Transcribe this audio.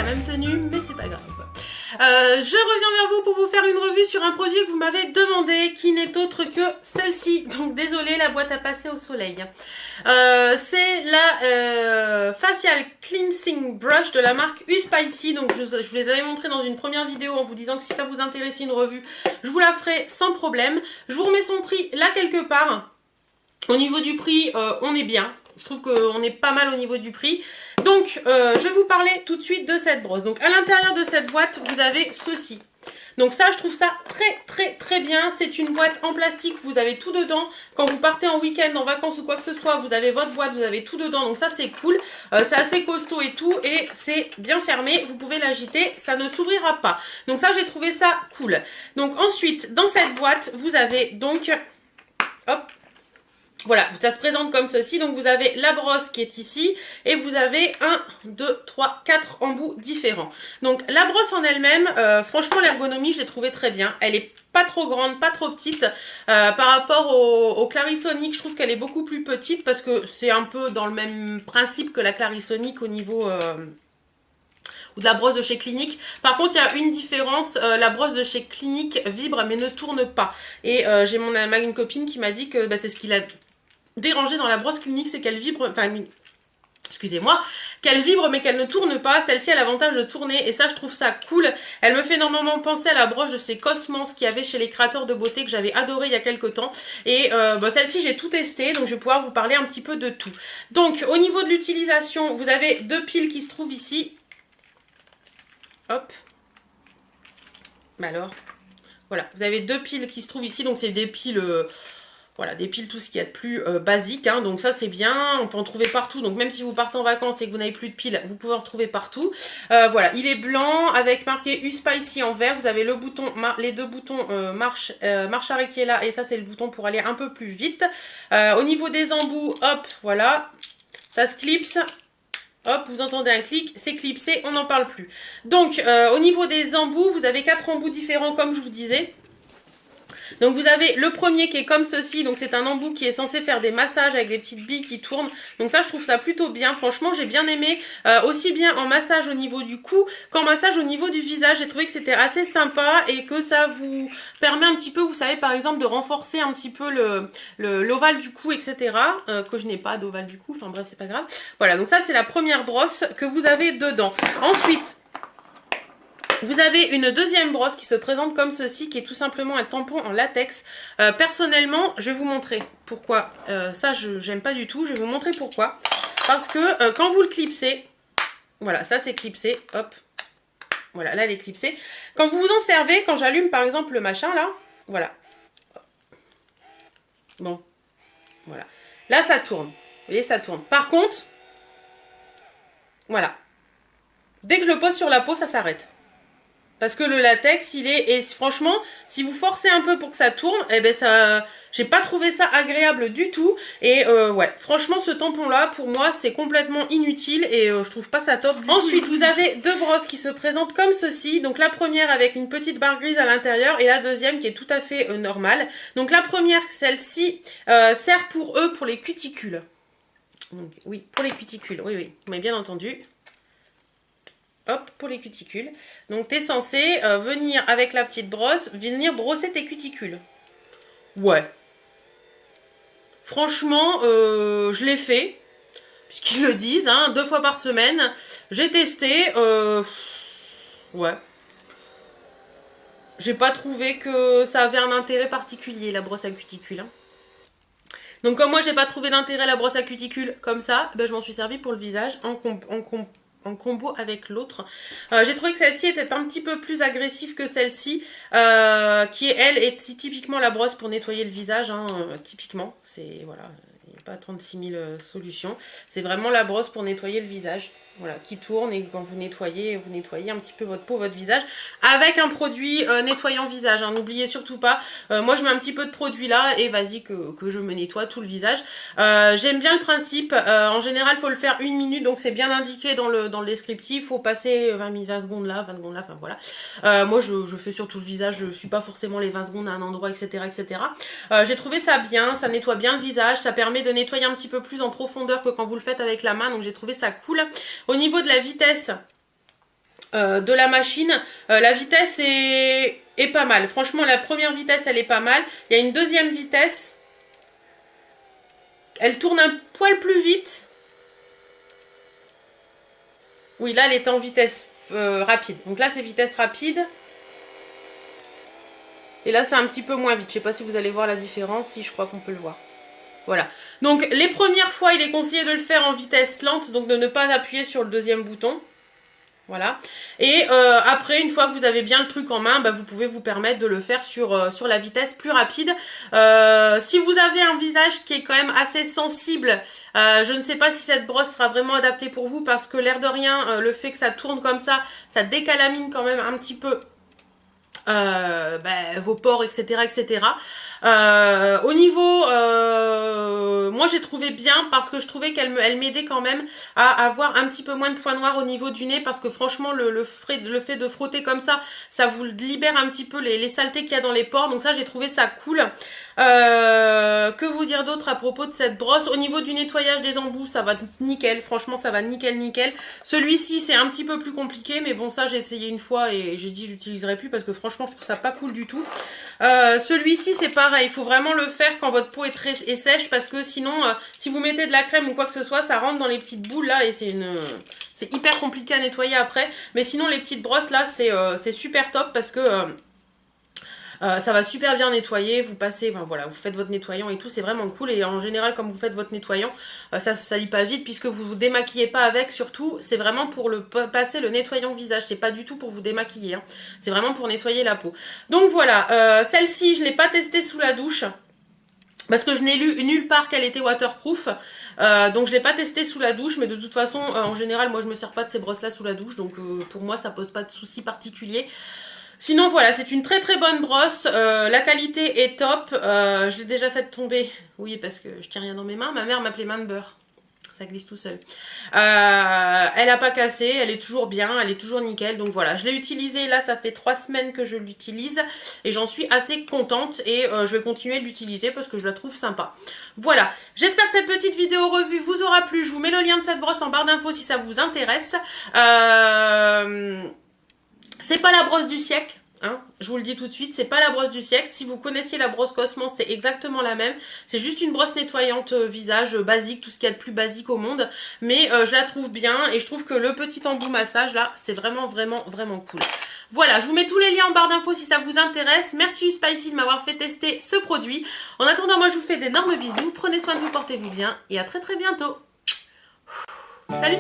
même tenue, mais c'est pas grave. Je reviens vers vous pour vous faire une revue sur un produit que vous m'avez demandé, qui n'est autre que celle-ci. Donc désolé, la boîte a passé au soleil. C'est la Facial Cleansing Brush de la marque U-Spicy. Donc je vous les avais montré dans une première vidéo en vous disant que si ça vous intéressait une revue, je vous la ferai sans problème. Je vous remets son prix là quelque part. Au niveau du prix, on est bien. Je trouve qu'on est pas mal au niveau du prix. Donc, je vais vous parler tout de suite de cette brosse. Donc, à l'intérieur de cette boîte, vous avez ceci. Donc ça, je trouve ça très bien. C'est une boîte en plastique, vous avez tout dedans. Quand vous partez en week-end, en vacances ou quoi que ce soit, vous avez votre boîte, vous avez tout dedans. Donc ça, c'est cool. C'est assez costaud et tout. Et c'est bien fermé. Vous pouvez l'agiter, ça ne s'ouvrira pas. Donc ça, j'ai trouvé ça cool. Donc ensuite, dans cette boîte, vous avez donc... Hop. Voilà, ça se présente comme ceci. Donc vous avez la brosse qui est ici et vous avez 1, 2, 3, 4 embouts différents. Donc la brosse en elle-même, franchement l'ergonomie je l'ai trouvée très bien. Elle est pas trop grande, pas trop petite. Par rapport au Clarisonic, je trouve qu'elle est beaucoup plus petite parce que c'est un peu dans le même principe que la Clarisonic au niveau... ou de la brosse de chez Clinique. Par contre, il y a une différence, la brosse de chez Clinique vibre mais ne tourne pas. Et j'ai une copine qui m'a dit que c'est ce qu'il a dérangé dans la brosse Clinique, c'est qu'elle vibre, enfin, excusez-moi, qu'elle vibre mais qu'elle ne tourne pas. Celle-ci a l'avantage de tourner et ça, je trouve ça cool. Elle me fait énormément penser à la brosse de chez Cosmans qu'il y avait chez les créateurs de beauté que j'avais adoré il y a quelques temps. Et celle-ci, j'ai tout testé, donc je vais pouvoir vous parler un petit peu de tout. Donc, au niveau de l'utilisation, vous avez 2 piles qui se trouvent ici. Hop. Alors, voilà, vous avez 2 piles qui se trouvent ici, donc c'est des piles, voilà, des piles tout ce qu'il y a de plus basique, hein, donc ça c'est bien, on peut en trouver partout, donc même si vous partez en vacances et que vous n'avez plus de piles, vous pouvez en retrouver partout. Voilà, il est blanc avec marqué U-Spicy en vert, vous avez le bouton, les 2 boutons marche arrêt qui est là, et ça c'est le bouton pour aller un peu plus vite. Au niveau des embouts, hop, voilà, ça se clipse. Hop, vous entendez un clic, c'est clipsé, on n'en parle plus. Donc, au niveau des embouts, vous avez 4 embouts différents, comme je vous disais. Donc, vous avez le premier qui est comme ceci. Donc, c'est un embout qui est censé faire des massages avec des petites billes qui tournent. Donc, ça, je trouve ça plutôt bien. Franchement, j'ai bien aimé. Aussi bien en massage au niveau du cou qu'en massage au niveau du visage. J'ai trouvé que c'était assez sympa et que ça vous permet un petit peu, vous savez, par exemple, de renforcer un petit peu l'ovale du cou, etc. Que je n'ai pas d'ovale du cou. Enfin, bref, c'est pas grave. Voilà, donc ça, c'est la première brosse que vous avez dedans. Ensuite... vous avez une deuxième brosse qui se présente comme ceci, qui est tout simplement un tampon en latex. Personnellement, je vais vous montrer pourquoi. Ça, j'aime pas du tout. Je vais vous montrer pourquoi. Parce que quand vous le clipsez, voilà, ça c'est clipsé, hop. Voilà, là elle est clipsée. Quand vous vous en servez, quand j'allume par exemple le machin là, voilà. Bon, voilà. Là ça tourne. Vous voyez, ça tourne. Par contre, voilà. Dès que je le pose sur la peau, ça s'arrête. Parce que le latex, il est... et franchement, si vous forcez un peu pour que ça tourne, eh ben ça... j'ai pas trouvé ça agréable du tout. Et ouais, franchement, ce tampon-là, pour moi, c'est complètement inutile. Et je trouve pas ça top. Ensuite, vous avez 2 brosses qui se présentent comme ceci. Donc la première avec une petite barre grise à l'intérieur. Et la deuxième qui est tout à fait normale. Donc la première, celle-ci, sert pour eux, pour les cuticules. Donc oui, pour les cuticules. Oui, oui, vous m'avez bien entendu. Hop, pour les cuticules. Donc, tu es censé venir avec la petite brosse, venir brosser tes cuticules. Ouais. Franchement, je l'ai fait. Puisqu'ils le disent, hein, 2 fois par semaine. J'ai testé. Ouais. J'ai pas trouvé que ça avait un intérêt particulier, la brosse à cuticules. Hein. Donc, comme moi, j'ai pas trouvé d'intérêt à la brosse à cuticules comme ça, ben, je m'en suis servi pour le visage en combo avec l'autre. J'ai trouvé que celle-ci était un petit peu plus agressive que celle-ci, qui elle est typiquement la brosse pour nettoyer le visage, hein, typiquement. C'est voilà, il n'y a pas 36 000 solutions. C'est vraiment la brosse pour nettoyer le visage. Voilà, qui tourne et quand vous nettoyez un petit peu votre peau, votre visage avec un produit nettoyant visage. Hein. N'oubliez surtout pas, moi je mets un petit peu de produit là et vas-y que je me nettoie tout le visage. J'aime bien le principe. En général, il faut le faire 1 minute, donc c'est bien indiqué dans le descriptif. Il faut passer 20 secondes là, 20 secondes là, enfin voilà. Moi je fais sur tout le visage, je suis pas forcément les 20 secondes à un endroit, etc. etc. J'ai trouvé ça bien, ça nettoie bien le visage, ça permet de nettoyer un petit peu plus en profondeur que quand vous le faites avec la main, donc j'ai trouvé ça cool. Au niveau de la vitesse, de la machine. La vitesse est pas mal. Franchement, la première vitesse, elle est pas mal. Il y a une deuxième vitesse. Elle tourne un poil plus vite. Oui, là, elle est en vitesse rapide. Donc là, c'est vitesse rapide. Et là, c'est un petit peu moins vite. Je sais pas si vous allez voir la différence. Si, je crois qu'on peut le voir. Voilà. Donc, les premières fois, il est conseillé de le faire en vitesse lente. Donc, de ne pas appuyer sur le deuxième bouton. Voilà. Et après, une fois que vous avez bien le truc en main, bah, vous pouvez vous permettre de le faire sur la vitesse plus rapide. Si vous avez un visage qui est quand même assez sensible, je ne sais pas si cette brosse sera vraiment adaptée pour vous parce que l'air de rien, le fait que ça tourne comme ça décalamine quand même un petit peu vos pores, etc. etc. Au niveau, moi j'ai trouvé bien parce que je trouvais qu'elle m'aidait quand même à avoir un petit peu moins de points noirs au niveau du nez parce que franchement le fait de frotter comme ça vous libère un petit peu les saletés qu'il y a dans les pores, donc ça j'ai trouvé ça cool. Que vous dire d'autre à propos de cette brosse? Au niveau du nettoyage des embouts, ça va nickel, franchement ça va nickel. Celui-ci c'est un petit peu plus compliqué, mais bon ça j'ai essayé une fois et j'ai dit j'utiliserai plus parce que franchement je trouve ça pas cool du tout. Celui-ci c'est pareil, il faut vraiment le faire quand votre peau est sèche parce que sinon si vous mettez de la crème ou quoi que ce soit, ça rentre dans les petites boules là et c'est hyper compliqué à nettoyer après. Mais sinon les petites brosses là c'est super top parce que ça va super bien nettoyer, vous passez, enfin, voilà, vous faites votre nettoyant et tout, c'est vraiment cool. Et en général, comme vous faites votre nettoyant, ça se salit pas vite puisque vous vous démaquillez pas avec. Surtout, c'est vraiment pour passer le nettoyant visage, c'est pas du tout pour vous démaquiller, hein. C'est vraiment pour nettoyer la peau. Donc voilà, celle-ci, je l'ai pas testée sous la douche parce que je n'ai lu nulle part qu'elle était waterproof. Donc je l'ai pas testé sous la douche, mais de toute façon en général moi je me sers pas de ces brosses là sous la douche, donc pour moi ça pose pas de soucis particuliers. Sinon voilà, c'est une très bonne brosse, la qualité est top, je l'ai déjà fait tomber, oui parce que je tiens rien dans mes mains, ma mère m'appelait main de beurre, ça glisse tout seul. Elle a pas cassé, elle est toujours bien, elle est toujours nickel, donc voilà, je l'ai utilisée, là ça fait 3 semaines que je l'utilise et j'en suis assez contente et je vais continuer de l'utiliser parce que je la trouve sympa. Voilà, j'espère que cette petite vidéo revue vous aura plu, je vous mets le lien de cette brosse en barre d'infos si ça vous intéresse. C'est pas la brosse du siècle, hein, je vous le dis tout de suite, c'est pas la brosse du siècle. Si vous connaissiez la brosse Cosmos, c'est exactement la même. C'est juste une brosse nettoyante visage basique, tout ce qu'il y a de plus basique au monde. Mais je la trouve bien et je trouve que le petit embout massage là, c'est vraiment cool. Voilà, je vous mets tous les liens en barre d'infos si ça vous intéresse. Merci Spicy de m'avoir fait tester ce produit. En attendant, moi je vous fais d'énormes bisous. Prenez soin de vous, portez-vous bien et à très bientôt. Salut